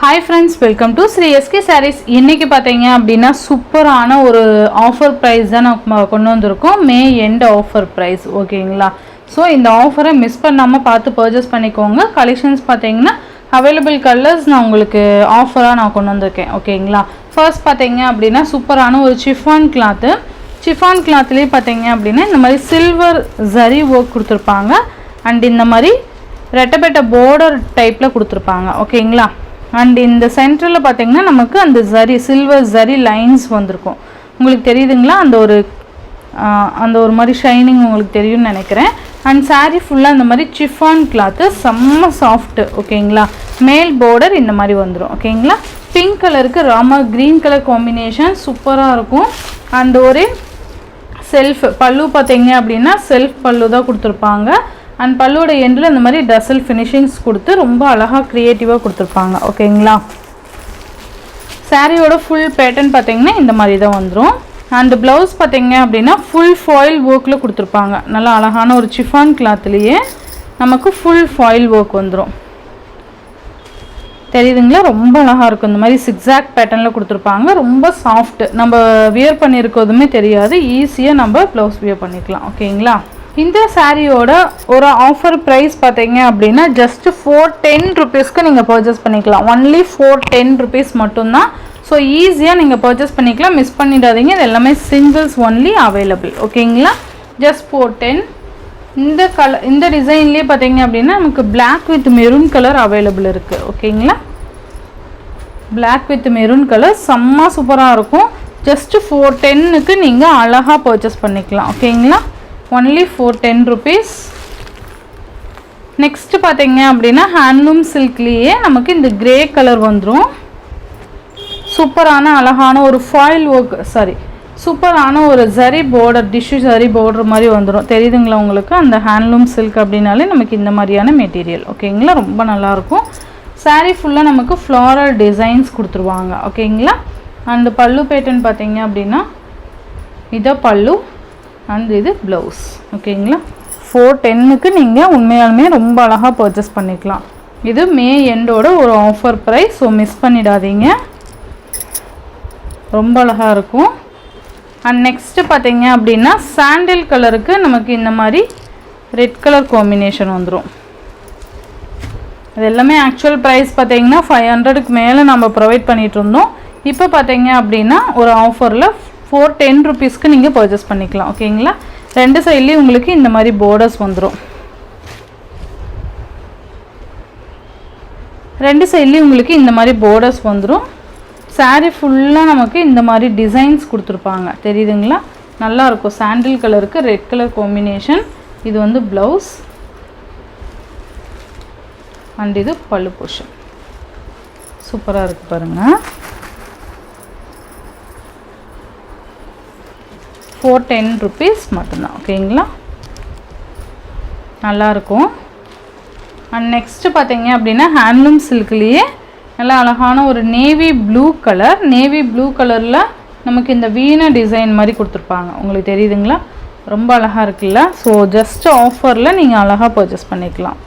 Hi friends, welcome to Sri SK Sarees. இன்னைக்கு பாத்தீங்க அப்படினா சூப்பரான ஒரு ஆஃபர் பிரைஸ் தான் நான் கொண்டு வந்திருக்கோம். மே எண்ட் ஆஃபர் பிரைஸ் ஓகேங்களா. ஸோ இந்த ஆஃபரை மிஸ் பண்ணாமல் பார்த்து பர்ச்சேஸ் பண்ணிக்கோங்க. கலெக்ஷன்ஸ் பார்த்தீங்கன்னா அவைலபிள் கலர்ஸ் நான் உங்களுக்கு ஆஃபராக நான் கொண்டு வந்திருக்கேன் ஓகேங்களா. ஃபர்ஸ்ட் பார்த்தீங்க அப்படின்னா சூப்பரான ஒரு சிஃபான் கிளாத்து. சிஃபான் கிளாத்லேயே பார்த்தீங்க அப்படின்னா இந்த மாதிரி சில்வர் ஜரி ஒர்க் கொடுத்துருப்பாங்க. அண்ட் இந்த மாதிரி ரெட்டப்பட்ட பார்டர் டைப்பில் கொடுத்துருப்பாங்க ஓகேங்களா. அண்ட் இந்த சென்டரில் பார்த்தீங்கன்னா நமக்கு அந்த ஜரி சில்வர் ஜரி லைன்ஸ் வந்திருக்கும். உங்களுக்கு தெரியுதுங்களா, அந்த ஒரு மாதிரி ஷைனிங் உங்களுக்கு தெரியும்னு நினைக்கிறேன். அண்ட் சாரீ ஃபுல்லாக இந்த மாதிரி சிஃபான் கிளாத்து செம்ம சாஃப்ட்டு ஓகேங்களா. மேல் பார்டர் இந்த மாதிரி வந்துடும் ஓகேங்களா. பிங்க் கலருக்கு ராம க்ரீன் கலர் காம்பினேஷன் சூப்பராக இருக்கும். அந்த ஒரு செல்ஃப் பல்லு பார்த்தீங்க அப்படின்னா செல்ஃப் பல்லு தான் கொடுத்துருப்பாங்க. அண்ட் பல்லோட எண்டில் இந்த மாதிரி டசல் ஃபினிஷிங்ஸ் கொடுத்து ரொம்ப அழகாக க்ரியேட்டிவாக கொடுத்துருப்பாங்க ஓகேங்களா. சாரியோட ஃபுல் பேட்டர்ன் பார்த்தீங்கன்னா இந்த மாதிரி தான் வந்துடும். அண்ட் ப்ளவுஸ் பார்த்தீங்க அப்படின்னா ஃபுல் ஃபாயில் ஒர்க்கில் கொடுத்துருப்பாங்க. நல்லா அழகான ஒரு சிஃபான் கிளாத்லேயே நமக்கு ஃபுல் ஃபாயில் ஒர்க் வந்துடும். தெரியுதுங்களா, ரொம்ப அழகாக இருக்கும். இந்த மாதிரி சிக்ஸாக் பேட்டர்னில் கொடுத்துருப்பாங்க. ரொம்ப சாஃப்ட்டு, நம்ம வியர் பண்ணியிருக்கிறதுமே தெரியாது. ஈஸியாக நம்ம ப்ளவுஸ் வியர் பண்ணிக்கலாம் ஓகேங்களா. இந்த சாரியோட ஒரு ஆஃபர் ப்ரைஸ் பார்த்தீங்க அப்படின்னா ஜஸ்ட் 410 ருபீஸ்க்கு நீங்கள் பர்ச்சேஸ் பண்ணிக்கலாம். ஒன்லி 410 ருபீஸ் மட்டும்தான். ஸோ ஈஸியாக நீங்கள் பர்ச்சேஸ் பண்ணிக்கலாம், மிஸ் பண்ணிடாதீங்க. இது எல்லாமே சிங்கிள்ஸ் ஒன்லி அவைலபிள் ஓகேங்களா. ஜஸ்ட் 410. இந்த டிசைன்லேயே பார்த்தீங்க அப்படின்னா நமக்கு black with maroon colour available இருக்குது ஓகேங்களா. பிளாக் வித் மெரூன் கலர் செம்ம சூப்பராக இருக்கும். ஜஸ்ட் 410க்கு நீங்கள் அழகாக பர்ச்சேஸ் பண்ணிக்கலாம் ஓகேங்களா. Only 410 rupees. நெக்ஸ்ட்டு பார்த்தீங்க அப்படின்னா ஹேண்ட்லூம் சில்க்லேயே நமக்கு இந்த கிரே கலர் வந்துடும். சூப்பரான அழகான ஒரு ஃபாயில் ஒர்க் சூப்பரான ஒரு zari border, tissue zari border மாதிரி வந்துடும். தெரியுதுங்களா உங்களுக்கு. அந்த ஹேண்ட்லூம் சில்க் அப்படின்னாலே நமக்கு இந்த மாதிரியான மெட்டீரியல் ஓகேங்களா. ரொம்ப நல்லாயிருக்கும். சாரீ ஃபுல்லாக நமக்கு ஃப்ளாரல் டிசைன்ஸ் கொடுத்துருவாங்க ஓகேங்களா. அந்த பல்லு பேட்டர்ன் பார்த்தீங்க அப்படின்னா இதை பல்லு அண்ட் இது ப்ளவுஸ் ஓகேங்களா. 410க்கு நீங்கள் உண்மையாலுமே ரொம்ப அழகாக பர்ச்சேஸ் பண்ணிக்கலாம். இது மே எண்டோட ஒரு ஆஃபர் ப்ரைஸ். ஸோ மிஸ் பண்ணிடாதீங்க, ரொம்ப அழகாக இருக்கும். அண்ட் நெக்ஸ்ட்டு பார்த்தீங்க அப்படின்னா சாண்டில் கலருக்கு நமக்கு இந்த மாதிரி ரெட் கலர் காம்பினேஷன் வந்துடும். இது எல்லாமே ஆக்சுவல் ப்ரைஸ் பார்த்தீங்கன்னா 500க்கு மேலே நம்ம ப்ரொவைட் பண்ணிகிட்டு இருந்தோம். இப்போ பார்த்தீங்க அப்படின்னா ஒரு ஆஃபரில் 410 ருபீஸ்க்கு நீங்கள் பர்ச்சேஸ் பண்ணிக்கலாம் ஓகேங்களா. ரெண்டு சைட்லேயும் உங்களுக்கு இந்த மாதிரி பார்டர்ஸ் வந்துடும். ரெண்டு சைட்லேயும் உங்களுக்கு இந்த மாதிரி பார்டர்ஸ் வந்துடும். சாரீ ஃபுல்லாக நமக்கு இந்த மாதிரி டிசைன்ஸ் கொடுத்துருப்பாங்க. தெரியுதுங்களா, நல்லாயிருக்கும். சாண்டில் கலருக்கு ரெட் கலர் காம்பினேஷன். இது வந்து ப்ளவுஸ் அண்ட் இது பல்லு போர்ஷன். சூப்பராக இருக்குது பாருங்கள். 410 ருபீஸ் மட்டும்தான் ஓகேங்களா. நல்லாயிருக்கும். அண்ட் நெக்ஸ்ட்டு பார்த்தீங்க அப்படின்னா ஹேண்ட்லூம் சில்க்லேயே நல்லா அழகான ஒரு navy blue colour. Navy blue கலரில் நமக்கு இந்த வீணை டிசைன் மாதிரி கொடுத்துருப்பாங்க. உங்களுக்கு தெரியுதுங்களா, ரொம்ப அழகாக இருக்குல்ல. ஸோ ஜஸ்ட் ஆஃபரில் நீங்கள் அழகாக பர்ச்சேஸ் பண்ணிக்கலாம்.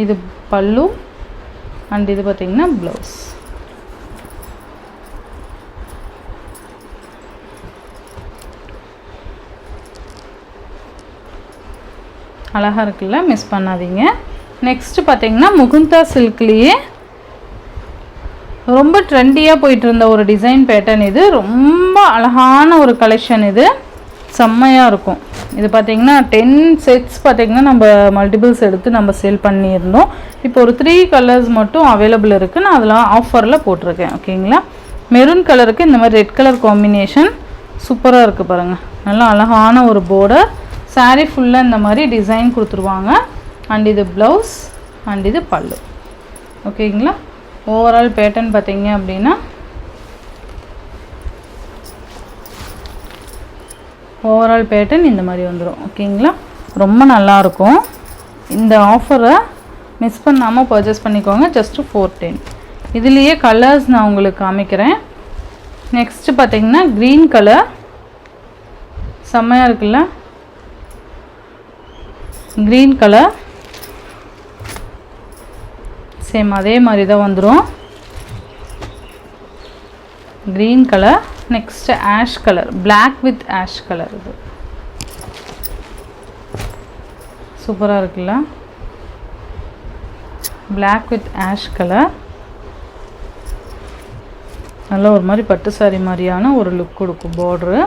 இது பல்லு அண்ட் இது பார்த்திங்கன்னா ப்ளவுஸ். அழகாக இருக்குல்ல, மிஸ் பண்ணாதீங்க. நெக்ஸ்ட்டு பார்த்தீங்கன்னா முகுந்தா சில்க்லேயே ரொம்ப ட்ரெண்டியாக போயிட்டு இருந்த ஒரு டிசைன் பேட்டர்ன். இது ரொம்ப அழகான ஒரு கலெக்ஷன். இது செம்மையாக இருக்கும். இது பார்த்திங்கன்னா 10 செட்ஸ் பார்த்திங்கன்னா நம்ம மல்டிபிள்ஸ் எடுத்து நம்ம சேல் பண்ணியிருந்தோம். இப்போ ஒரு 3 கலர்ஸ் மட்டும் அவைலபிள் இருக்குது. நான் அதில் ஆஃபரில் போட்டிருக்கேன் ஓகேங்களா. மெரூன் கலருக்கு இந்த மாதிரி ரெட் கலர் காம்பினேஷன் சூப்பராக இருக்குது பாருங்கள். நல்லா அழகான ஒரு பார்டர். சாரீ ஃபுல்லாக இந்த மாதிரி டிசைன் கொடுத்துருவாங்க. அண்ட் இது ப்ளவுஸ் அண்ட் இது பல்லு ஓகேங்களா. ஓவரால் பேட்டர்ன் பார்த்தீங்க அப்படின்னா ஓவரால் பேட்டர்ன் இந்த மாதிரி வந்துடும் ஓகேங்களா. ரொம்ப நல்லாயிருக்கும். இந்த ஆஃபரை மிஸ் பண்ணாமல் பர்ச்சேஸ் பண்ணிக்கோங்க. ஜஸ்ட்டு 410. இதுலேயே கலர்ஸ் நான் உங்களுக்கு காமிக்கிறேன். நெக்ஸ்ட்டு பார்த்தீங்கன்னா க்ரீன் கலர் செம்மையாக இருக்குல்ல. green color சேம் அதே மாதிரி தான் வந்துடும். Green colour, next ash colour, black with ash colour. இது சூப்பராக இருக்குல்ல, பிளாக் வித் ஆஷ் கலர். நல்லா ஒரு மாதிரி பட்டு சாரி மாதிரியான ஒரு லுக் கொடுக்கும் பார்டரு.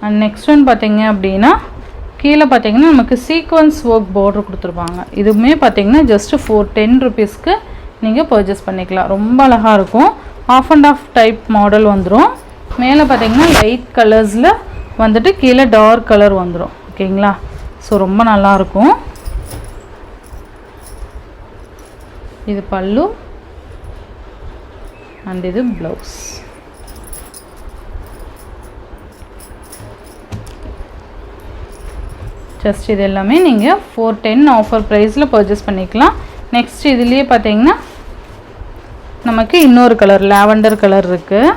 அண்ட் நெக்ஸ்ட் ஒன் பார்த்தீங்க அப்படின்னா கீழே பார்த்தீங்கன்னா நமக்கு சீக்வன்ஸ் ஒர்க் பார்டர் கொடுத்துருப்பாங்க. இதுவுமே பார்த்தீங்கன்னா ஜஸ்ட்டு 410 rupeesக்கு நீங்கள் பர்ச்சேஸ் பண்ணிக்கலாம். ரொம்ப அழகாக இருக்கும். Half and half type model வந்துடும். மேலே பார்த்தீங்கன்னா லைட் கலர்ஸில் வந்துட்டு கீழே டார்க் கலர் வந்துடும். ஓகேங்களா, ஸோ ரொம்ப நல்லாயிருக்கும். இது பல்லு அண்ட் இது ப்ளவுஸ். ஜஸ்ட் இது எல்லாமே நீங்கள் 410 ஆஃபர் ப்ரைஸில் பர்ச்சேஸ் பண்ணிக்கலாம். நெக்ஸ்ட் இதுலேயே பார்த்தீங்கன்னா நமக்கு இன்னொரு கலர் லாவெண்டர் கலர் இருக்குது.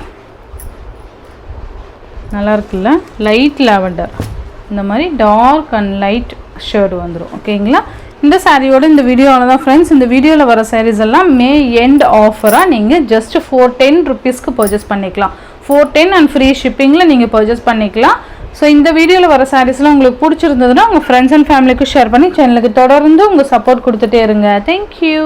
நல்லா இருக்குல்ல, லைட் லாவெண்டர். இந்த மாதிரி டார்க் அண்ட் லைட் ஷேர்டு வந்துடும். ஓகேங்களா, இந்த சாரியோட இந்த வீடியோவில் தான் ஃப்ரெண்ட்ஸ். இந்த வீடியோவில் வர சாரீஸ் எல்லாம் மே எண்ட் ஆஃபராக நீங்கள் ஜஸ்ட் 410 rupeesக்கு பர்ச்சேஸ் பண்ணிக்கலாம். 410 அண்ட் ஃப்ரீ ஷிப்பிங்கில் நீங்கள் பர்ச்சேஸ் பண்ணிக்கலாம். ஸோ இந்த வீடியோவில் வர சாரீஸ்லாம் உங்களுக்கு பிடிச்சிருந்ததுன்னா உங்கள் ஃப்ரெண்ட்ஸ் அண்ட் ஃபேமிலிக்கு ஷேர் பண்ணி சேனலுக்கு தொடர்ந்து உங்கள் சப்போர்ட் கொடுத்துட்டே இருங்க. தேங்க்யூ.